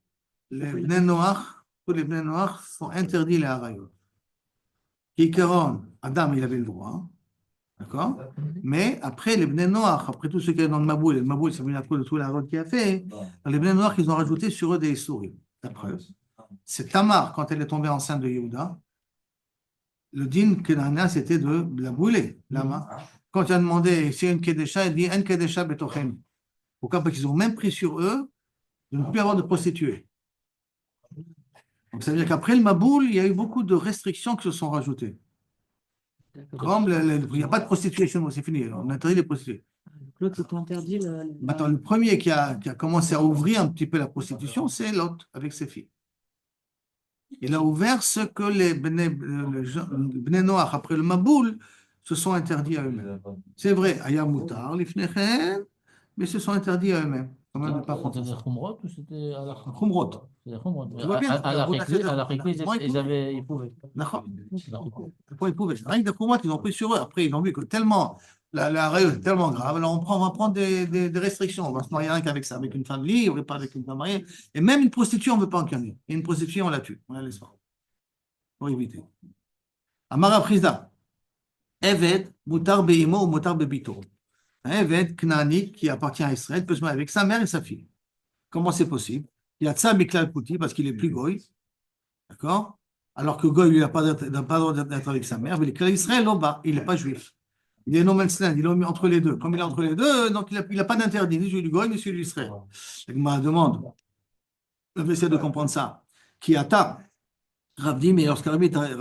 les Bnei Noach, tous les Bnei Noach sont interdits les Harayot. Kikaron, Adam, il avait le droit, d'accord? Mais après les Bnei Noach, après tout ce qu'il y a dans le Maboul, et le Maboul, c'est venu à cause de tout la route qu'il a fait, dans les Bnei Noach, ils ont rajouté sur eux des souris. La preuve. C'est Tamar, quand elle est tombée enceinte de Yehuda, le din Kenana, c'était de la brûler, la main. Quand il a demandé si y a une Kedesha, il dit En Kedesha Betochem. Pourquoi? Parce qu'ils ont même pris sur eux de ne plus avoir de prostituées. Donc ça veut dire qu'après le Maboul, il y a eu beaucoup de restrictions qui se sont rajoutées. Comme il n'y a pas de prostituées chez nous, c'est fini, on interdit les prostituées. L'autre, c'est interdit. Maintenant, le premier qui a commencé à ouvrir un petit peu la prostitution, c'est Lot, avec ses filles. Il a ouvert ce que les Bnei Noach, après le Maboul, se sont interdits à eux-mêmes. C'est vrai, Aya Moutar, Lifnechen, mais se sont interdits à eux-mêmes. C'était des Khumrot ou c'était à la Khumrot. C'était des Khumrot. Tu vois bien, À la Rikli, ils pouvaient. D'accord. Ils pouvaient. Rien que des Khumrot, ils ont pris sur eux. Après, ils ont vu que tellement, la règle est tellement grave, alors on va prendre des restrictions. On va se marier rien qu'avec ça, avec une femme libre et pas avec une femme mariée. Et même une prostituée, on ne veut pas incarner. Et une prostituée, on la tue. On la laisse pas. Pour éviter. Amara Prisda. Evet, Moutar Beimo ou Moutar Bebito. Un Eved Knani qui appartient à Israël peut se marier avec sa mère et sa fille. Comment c'est possible? Il y a Tsa Miklal Pouti parce qu'il est plus goy. D'accord? Alors que goy, il n'a pas le droit d'être avec sa mère. Mais Israël, là-bas, il n'est pas juif. Il est no man's land, il est entre les deux. Comme il est entre les deux, donc il n'a pas d'interdit, ni celui du goy, ni celui d'Israël. Je me demande, on va essayer de comprendre ça. Qui attend Rav Dimi, lorsque Rav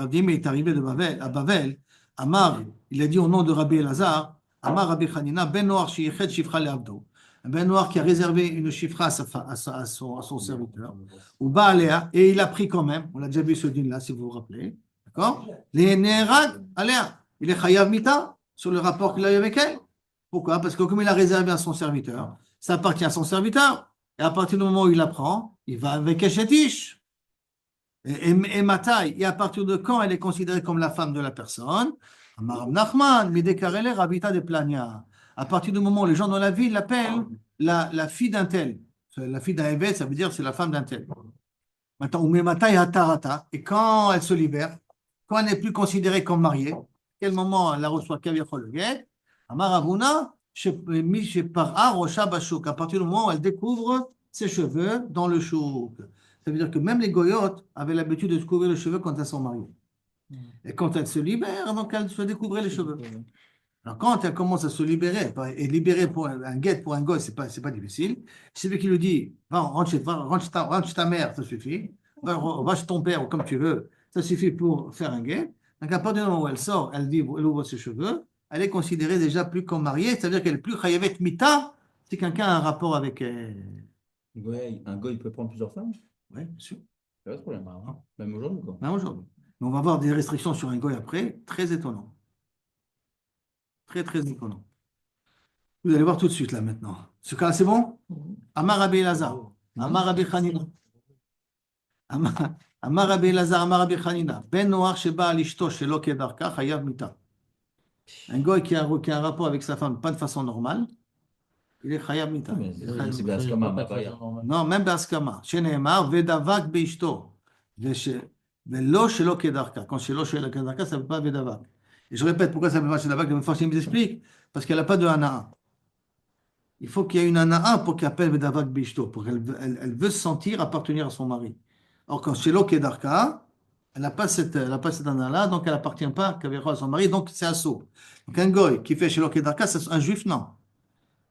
Dimi est arrivé à Bavel, Amar, il a dit au nom de Rabbi Elazar, Amar Rabbi Hanina, Ben Noach Shiyechet Shifra Leavdo. Un Ben Noach qui a réservé une chifra à son serviteur, ou Baalea, et il a pris quand même, on l'a déjà vu ce din-là, si vous vous rappelez, d'accord? Les Nerag, Alea, il est Chayav Mita, sur le rapport qu'il a eu avec elle. Pourquoi? Parce que comme il a réservé à son serviteur, ça appartient à son serviteur, et à partir du moment où il la prend, il va avec Eshetish. Et Matai, et à partir de quand elle est considérée comme la femme de la personne? Amar Nachman, Midekarele Rabita de Plania. À partir du moment où les gens dans la ville l'appellent la fille d'un tel. La fille d'un évêque, ça veut dire c'est la femme d'un tel. Maintenant, Umematai Hatarata, et quand elle se libère, quand elle n'est plus considérée comme mariée, à quel moment elle la reçoit Kaviachol le guet? Amar Avuna, Mishepara Rosha Bashuk, à partir du moment où elle découvre ses cheveux dans le chouk. Ça veut dire que même les goyotes avaient l'habitude de se couvrir les cheveux quand elles sont mariées. Et quand elles se libèrent, donc elles se découvraient les cheveux. Alors quand elles commencent à se libérer, et libérer pour un guet, pour un goy, c'est pas difficile. C'est lui qui lui dit, va, rentre chez ta mère, ça suffit. Va chez ton père, ou comme tu veux, ça suffit pour faire un guet. Donc à partir du moment où elle sort, elle ouvre ses cheveux, elle est considérée déjà plus comme mariée, c'est-à-dire qu'elle est plus chayavet mita, si quelqu'un a un rapport avec elle. Ouais, un gars, il peut prendre plusieurs femmes? Oui, bien sûr. Pas de problème. Même aujourd'hui, quoi. Même aujourd'hui. Mais on va avoir des restrictions sur un goy après, très étonnant. Très, très étonnant. Vous allez voir tout de suite là maintenant. Ce cas-là, c'est bon? Amar Rabbi Elazar. Amar Rabbi Chanina. Amar Rabbi Elazar, Amar Rabbi Chanina. Ben Noach sheba al ishto shelo kedarka chayav mita. Un gars qui a un rapport avec sa femme, pas de façon normale, il est chayav mita. Mais Il est chayav c'est mita. bien Ça, Ascama, pas ma de façon normale. Non, même בהסכמה. שנאמר, ודבק באשתו. ולא שלא כדרכה. Quand שלא שלא כדרכה, ça ne veut pas ודבק. Et je répète, pourquoi ça ne veut pas ודבק? Les Mefarshim nous expliquent. Parce qu'elle n'a pas de hana'a. Il faut qu'il y ait une hana'a pour qu'elle appelle ודבק באשתו. Pour qu'elle veut se sentir appartenir à son mari. Or, quand שלא כדרכה, elle n'a pas cette hana'a-là, donc elle n'appartient pas à son mari, donc c'est assaut. Donc un goy qui fait שלא כדרכה, c'est un juif, non.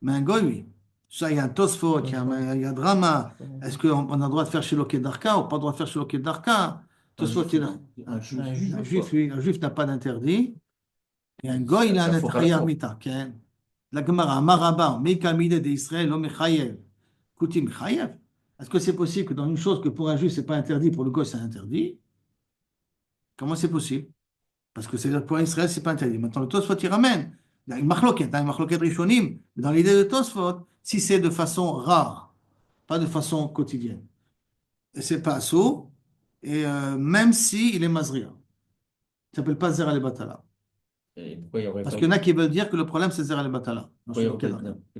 Mais un goy, oui. Ça, il y a un Tosfot, il y a un drama. Est-ce qu'on a le droit de faire chez Lokedarka ou pas le droit de faire chez Lokedarka? Tosfot, il a Un un juif, juif, oui, un juif n'a pas d'interdit. Et un goy, il a Ça un faut interdit faire mita. La Gemara, Maraba, Mekamide d'Israël, l'homme Chayev. Koutim Chayev. Est-ce que c'est possible que dans une chose que pour un juif, c'est pas interdit, pour le goy, c'est interdit? Comment c'est possible? Parce que c'est pour Israël, c'est pas interdit. Maintenant, le Tosfot, il ramène. Il y a une machloket rishonim. Mais dans l'idée de Tosfot, si c'est de façon rare, pas de façon quotidienne, et c'est pas assaut, et même si il est mazria, ça s'appelle pas zera le batala. Et pourquoi il y aurait Parce pas... qu'il y en a qui veulent dire que le problème c'est zera le batala.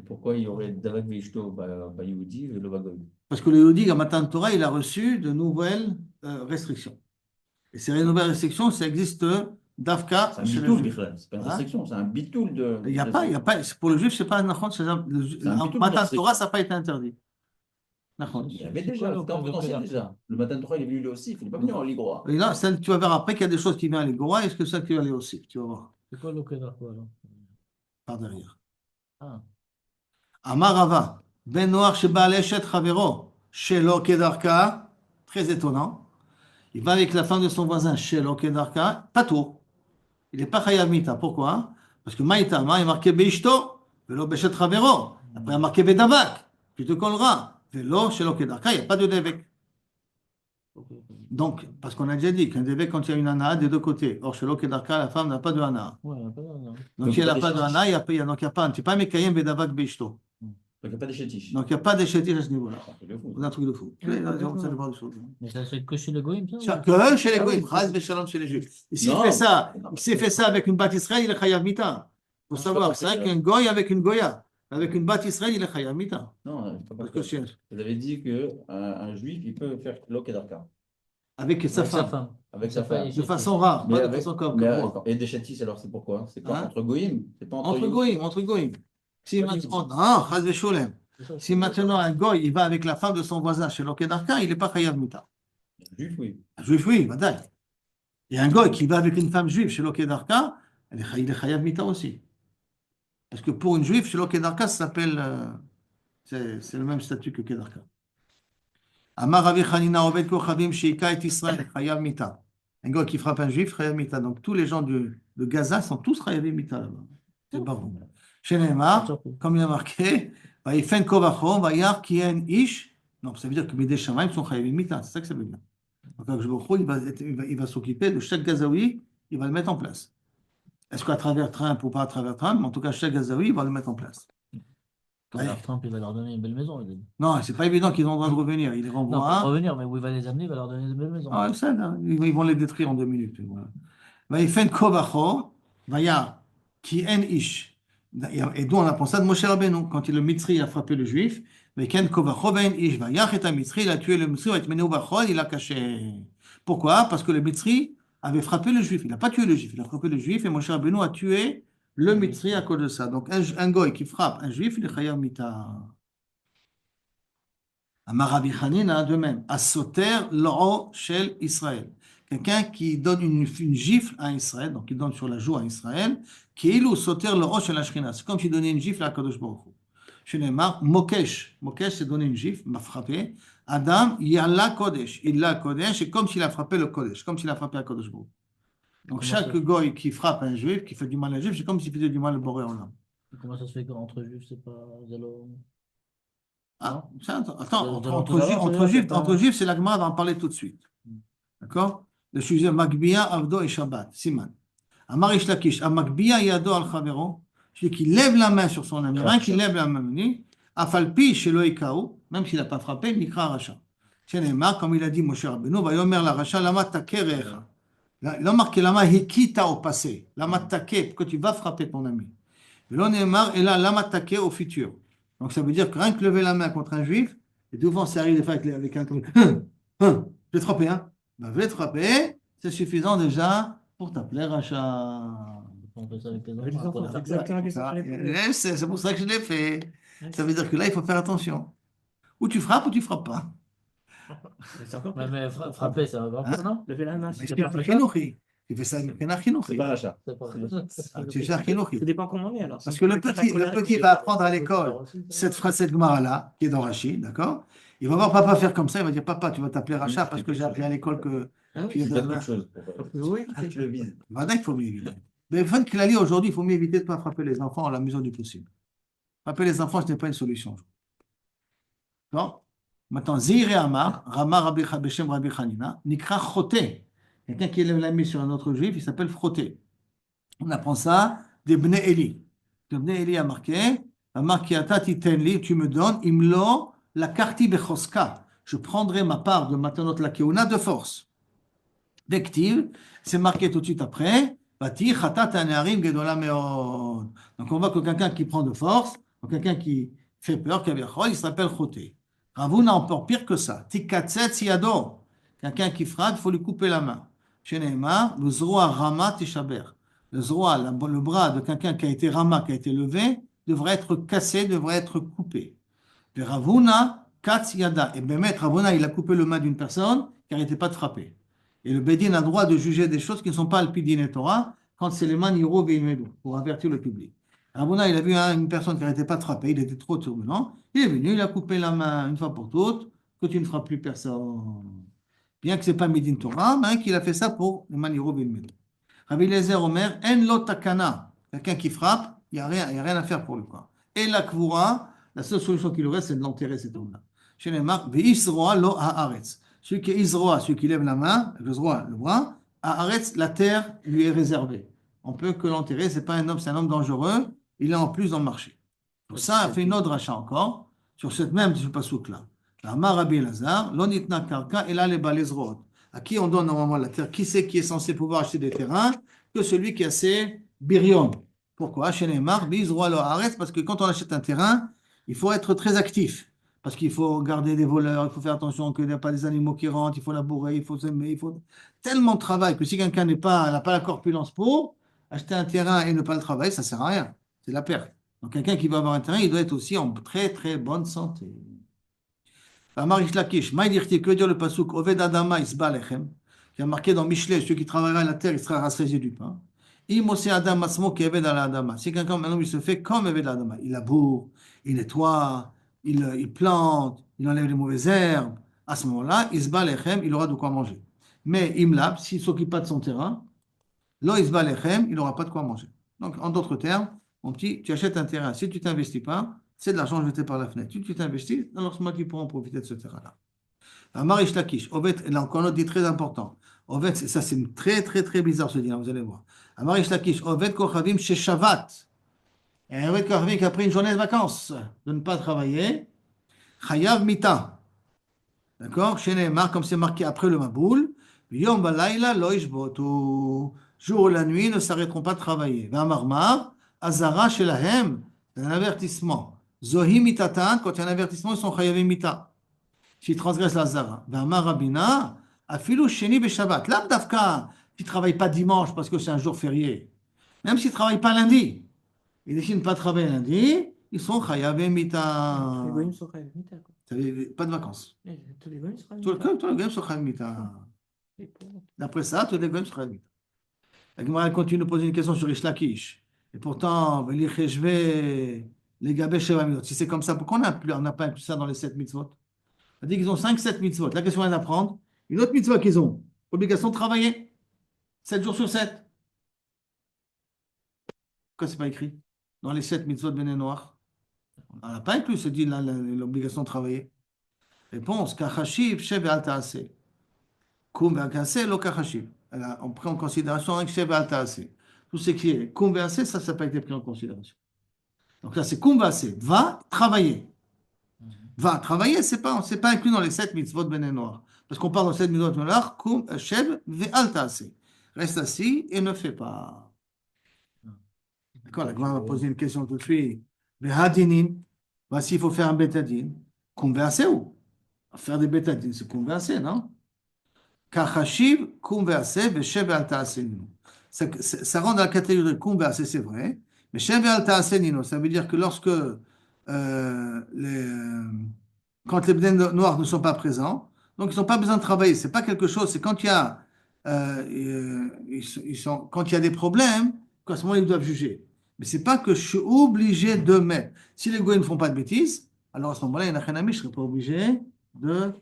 pourquoi il y aurait Davak Vishto, Yehudi, et le Bagoy? Parce que le Yehudi, à Matan Torah, il a reçu de nouvelles restrictions. Et ces nouvelles restrictions, ça existe d'Afka C'est un chez les bitoul, juifs. Bichlal. C'est pas une restriction, c'est un bitoul de. Il n'y a pas, pour le juif, c'est pas un nachon, un bitoul Matan de Torah, ça n'a pas été interdit. Nachon. Il y avait déjà, c'était en potentiel déjà. Le matin de Torah, il est venu lui aussi, il n'est pas venu en Ligroa. Et là, tu vas voir après qu'il y a des choses qui viennent à l'Egora, est-ce que ça qui va aller aussi? Tu vas voir, C'est quoi l'Okedarka alors? par derrière. Ah, Amar Rava, Ben Noach sheba l'eshet chavero, shelo kedarka, très étonnant. Il va avec la femme de son voisin, shelo kedarka, pas tout. Il n'est pas chayav mita. Pourquoi? Parce que Maïtama est marqué beishto, velo beshet chavero. Après, il est marqué bedavak, tu te colleras. Velo shelo kedarka, il n'y a pas de devek. ok. Donc, parce qu'on a déjà dit qu'un devek, quand il y a une ana des deux côtés. Or, shelo kedarka, la femme n'a pas de ana. Ouais, pas non. Donc, si elle n'a pas de ana, il n'y a pas, tu n'es pas mekayem bedavak beishto. Donc il n'y a pas d'échétiche. Donc, il n'y a pas d'échétif à ce niveau-là. C'est le fou. C'est un truc de fou. Ouais, Là, d'accord. ça dépend des choses. Mais ça se fait que chez le Goïm, ça? Que chez les Ah oui. goïms, chas v'shalom chez les juifs. Et s'il Non, fait ça, non, s'il fait ça avec une bat Israël, il est chayav mita. Il faut Non, savoir, c'est c'est pas vrai possible. qu'un goy avec une goya, avec une bat Israël, il est chayav mita. Non, c'est pas Parce que possible. c'est Vous avez dit qu'un juif, il peut faire Lokedarka avec sa Avec sa femme, femme. avec sa femme. de façon rare, Mais pas de avec- façon comme mais moi. et des chétis, alors c'est pourquoi? C'est pas Hein? entre Goïm? C'est pas Entre Yehudi? goïms, entre goïms. Si Pas maintenant, non, chas v'sholem. C'est ça, Si c'est- maintenant un goy, il va avec la femme de son voisin chez l'Okedarka, il n'est pas chayav mita. Un juif, oui. Un juif, oui, badaï. Et un goy qui va avec une femme juive chez l'Okedarka, il est chayav mita aussi. Parce que pour une juive, chez l'Okedarka, ça s'appelle. C'est le même statut que Kedarka. Amar Ravi Chanina Oved Kochavim Sheika et Israël, Chayav Mita. Un gars qui frappe un juif, Chayav Mita. Donc tous les gens de Gaza sont tous Chayav Mita là-bas. C'est pas bon. Chez Neymar, comme il a marqué, Vaïfen Kovachom, Vayar Kien Ish. Non, ça veut dire que Midei Shamaim sont Chayav Mita. C'est ça que ça veut dire. Donc il va s'occuper de chaque Gazaoui, il va le mettre en place. Est-ce qu'à travers Trump ou pas à travers Trump, mais en tout cas, chaque Gazaoui, il va le mettre en place. Alors, Trump, il va leur donner une belle maison. Il dit. Non, c'est pas évident qu'ils ont le droit de revenir. Il les Non, renvoie. pas revenir, mais où il va les amener, il va leur donner une belle maison. Ah, ça, là, ils vont les détruire en 2 minutes. Voilà. Vaïfen Kovacho, Vaya, qui en ish. Et d'où on apprend ça de Moshe Rabbeinu, quand le Mitzri a frappé le Juif. Vaïfen Kovacho, Vaïen ish. Vayach et un Mitzri, il a tué le Mitzri, Vaïtmenou Bachol, il l'a caché. Pourquoi? Parce que le Mitzri avait frappé le Juif. Il n'a pas tué le Juif, il a frappé le Juif et Moshe Rabbeinu a tué le Mitzri à cause de ça. Donc un goy qui frappe un Juif, il est chayav mita. Amar Rabbi Hanina, de même. Asoter l'oro shel Israël. Quelqu'un qui donne une gifle à Israël, donc il donne sur la joue à Israël, qui est ou soter l'oro shel Ashkenaz. C'est comme si donnait une gifle à Kadosh Baruch Hu. Chez Neymar, Mokesh. Mokesh, c'est donner une gifle, m'a frappé. Adam, Yalla Kodesh. Il l'a Kodesh, c'est comme s'il a frappé le Kodesh, comme s'il a frappé à Kadosh Baruch Hu. Donc Comment chaque ça- goy qui frappe un juif, qui fait du mal à un juif, c'est comme s'il faisait du mal au Boré Olam. Comment ça se fait qu'entre juifs, c'est pas zélo? Ah, attends, De entre juifs, c'est la Gemara va en parler tout de suite. D'accord? Le sujet Magbia, Avdo et Shabbat, Siman. Amar Ish Lakish, Amagbia Yado al Chavero, celui qui lève la main sur son ami, rien qui lève la main, Afalpi chez Loïkaou, même s'il n'a pas frappé, Mikra Racha. Chez Neymar, comme il a dit Moshe Rabbeinu, Vayomer la Racha, Lama Takerecha. Il a marqué Lama Hikita au passé, Lama Take, pourquoi tu vas frapper ton ami. Et là, Neymar, et là, Lama Take au futur. Donc ça veut dire que rien que lever la main contre un juif, et devant, ça arrive des fois avec un comme je vais te frapper, hein. Ben, je vais te frapper, c'est suffisant déjà pour t'appeler Racha. On fait ça avec les Les enfants. enfants, après. c'est exactement ce que j'allais faire. C'est pour ça que je l'ai fait. Ça veut dire que là, il faut faire attention. Ou tu frappes ou tu frappes pas. Mais c'est encore Mais, pire. frapper, ça va pas, non? Lever la main, Mais c'est je pas fais un chinuchi. Tu fais ça avec un C'est chinuchi. pas rachat. C'est pas Tu fais un chinuchi. Ça dépend comment on est alors. Parce que le petit va apprendre à l'école cette phrase, cette Gemara-là, qui est dans Rashi, d'accord? Il va voir papa faire comme ça, il va dire, papa, tu vas t'appeler Racha parce que j'ai appris à l'école que Ah tu es C'est de pas la quelque chose. oui, Tu le vises. Voilà, il faut mieux éviter. Mais Fan Klali, aujourd'hui, il faut mieux éviter de ne pas frapper les enfants à la mesure du possible. Frapper les enfants, ce n'est pas une solution. D'accord? Maintenant, Ziré Amar, Rama Rabbi Beshem Rabbi Hanina, Nikra Choté. Quelqu'un qui élève la main sur un autre juif, il s'appelle Froté. On apprend ça des Bnei Eli. Le Bnei Eli a marqué Atati Tenli, tu me donnes, Imlo, la Karti Bechoska. Je prendrai ma part de Matanot la Keuna de force. Dektiv, c'est marqué tout de suite après. Bati Chatat Anearim Gedola Meod. Donc on voit que quelqu'un qui prend de force, ou quelqu'un qui fait peur, il s'appelle Choté. Ravuna encore pire que ça. Tikatset Siado. Quelqu'un qui frappe, il faut lui couper la main. Chez Neymar, le Zroa Rama Tishaber. Le Zroa, le bras de quelqu'un qui a été Rama, qui a été levé, devrait être cassé, devrait être coupé. Le Ravuna Katz Yada. Et bien, maître Ravuna, il a coupé le main d'une personne qui n'arrêtait pas de frapper. Et le Bédine a le droit de juger des choses qui ne sont pas Alpidine et Torah quand c'est les maniro veimedou, pour avertir le public. Ravuna, il a vu une personne qui n'arrêtait pas de frapper, il était trop turbulent. Il est venu, il a coupé la main une fois pour toutes, que tu ne feras plus personne. Bien que ce n'est pas Médine Torah, mais qu'il a fait ça pour les maniro veimedou. Rabbi Eliezer Omer, en lo takana. Quelqu'un qui frappe, il n'y a rien à faire pour lui. Quoi. Et la kvura, la seule solution qu'il aurait, c'est de l'enterrer cet homme-là. Chez les marques, ve'isroa lo haaretz. Celui qui est Isroa, celui qui lève la main, le bras, haaretz, la terre lui est réservée. On peut que l'enterrer, c'est pas un homme, c'est un homme dangereux, il est en plus dans le marché. Pour ça, a fait une autre rachat encore, sur cette même pasouk-là. Amar Rabbi Elazar, lo nitna karka, et là les balezroot. À qui on donne normalement la terre? Qui c'est qui est censé pouvoir acheter des terrains? Que celui qui a ses birion. Pourquoi? Chez les marques, parce que quand on achète un terrain, il faut être très actif. Parce qu'il faut garder des voleurs, il faut faire attention qu'il n'y ait pas des animaux qui rentrent, il faut labourer, il faut s'aimer, il faut tellement de travail que si quelqu'un n'a pas la corpulence pour acheter un terrain et ne pas le travailler, ça ne sert à rien. C'est la perte. Donc quelqu'un qui va avoir un terrain, il doit être aussi en très très bonne santé. Amarish Lakish, Maïdirti, que dire le pasouk, Oved Adama Isba Lechem, qui a marqué dans Michelet, celui qui travaillera la terre, il sera rassasié du pain. Imose Adam Masmo qui Eved Ala Adama. Si quelqu'un maintenant il se fait comme Eved Adama, il laboure, il nettoie, il plante, il enlève les mauvaises herbes, à ce moment-là, Isba Lechem, il aura de quoi manger. Mais Imlab, s'il ne s'occupe pas de son terrain, Lo Isba Lechem, il n'aura pas de quoi manger. Donc, en d'autres termes, mon petit, tu achètes un terrain, si tu ne t'investis pas, c'est de l'argent jeté par la fenêtre. Si tu t'investis, alors c'est moi qui pourrai en profiter de ce terrain-là. Amarish Lakish, Ovet, là encore un autre dit très important. Ovet, ça c'est très très très bizarre ce dit-là, vous allez voir. Amarish Lakish, Ovet Kochavim chez Shavat. Et un Ovet Kochavim qui a pris une journée de vacances, de ne pas travailler. Chayav Mita. D'accord? Chez Neymar, comme c'est marqué après le Maboul. Yom Balayla Loish Botu. Jour et la nuit ne s'arrêteront pas de travailler. Vamarmar, Azara Shelahem. C'est un avertissement. Zohi Mitatan, quand il y a un avertissement, ils sont Chayavim Mita. S'ils transgressent la Zara. Vamar Rabina, Afilu Sheni Beshabbat. L'âme d'Afka, qui ne travaille pas dimanche parce que c'est un jour férié. Même s'ils ne travaillent pas lundi. Ils décident de ne pas travailler lundi, ils sont Chayavim Mita. Les goyim sont chayavim mita, quoi. Pas de vacances. Tous les goyim sont chayavim Tous mita. les goyim sont Chayavim Mita. Les pauvres. D'après ça, tous les goyim sont Chayavim Mita. La Gemara continue de poser une question sur Rish Lakish. Et pourtant, les Gabé Sheva Mitzvot. Si c'est comme ça, pourquoi on n'a pas inclus ça dans les 7 mitzvot? On a dit qu'ils ont 5-7 mitzvot. La question est d'apprendre. Une autre mitzvah qu'ils ont, obligation de travailler 7 jours sur 7. Pourquoi c'est pas écrit dans les 7 mitzvot de Béné Noir? On n'a pas inclus, c'est dit l'obligation de travailler. Réponse, Kachashiv, Shev et Altaase. Kum Ve'Akase, lo Kachashiv. On prend en considération un Shev et Altaase. Tout ce qui est Kum Ve'Ase, ça n'a pas été pris en considération. Donc là, c'est Kumvase, va travailler. Va travailler, c'est pas inclus dans les 7 mitzvot ben noir. Parce qu'on parle dans 7 mitzvot ben noir, kum, sheb, ve'al ta'ase. Reste assis et ne fais pas. D'accord, la Gemara va poser une question tout de suite. Ve'hadinim, voici, il faut faire un bétadine. Kumvase ou? Faire des bétadines, c'est Kumvase, non? Kachashiv, Kumvase, ve'sheb, ve'al ta'ase nino. Ça rentre dans la catégorie de Kumvase, c'est vrai. Mais sheb, ve'al ta'ase nino, ça veut dire que lorsque quand les bnei noirs ne sont pas présents, donc ils n'ont pas besoin de travailler. C'est pas quelque chose, c'est quand il y a, quand il y a des problèmes, qu'à ce moment ils doivent juger. Mais c'est pas que je suis obligé de mettre. Si les goïs ne font pas de bêtises, alors à ce moment-là, il y en a rien à mettre, je ne serai pas obligé de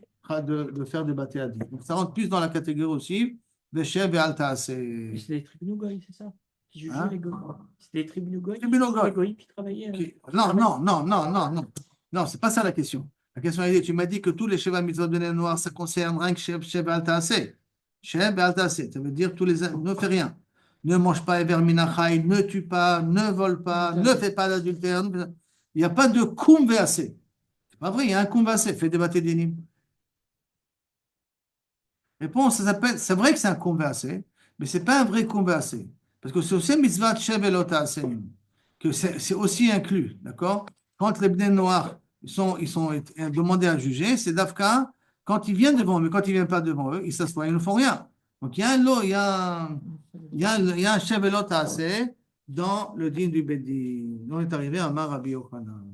faire des bâtés à dire. Donc ça rentre plus dans la catégorie aussi, Veshev et Alta. Mais c'est des tribunaux goïs, c'est ça? Qui jugeaient Hein? les goïs. C'est des tribunaux goïs Tribunaux goïs. les goïs qui travaillaient. Non, non, non, non, non, non. Non, c'est pas ça la question. La question est, tu m'as dit que tous les Sheva Mitzvot Bnei Noir, ça concerne rien que Shev Al Taaseh. Shev Al Taaseh, ça veut dire tous les ne fais rien. Ne mange pas Ever Minachai, ne tue pas, ne vole pas, ne fais pas d'adultère. Il n'y a pas de Kum Veaseh. C'est pas vrai, il y a un Kum Veaseh. Fais des bâtés d'énim. Réponse, ça s'appelle, c'est vrai que c'est un Kum Veaseh, mais c'est pas un vrai Kum Veaseh. Parce que c'est aussi Mitzvah Shev El Taaseh, que c'est aussi inclus, d'accord? Quand les Bnei Noirs ils sont demandés à juger, c'est d'Afka quand ils viennent devant eux, mais quand ils ne viennent pas devant eux, ils s'assoient, ils ne font rien. Donc il y a un lot, il y a un Shev El Taaseh dans le din du Bedin. On est arrivé à Mar Rabbi Yochanan.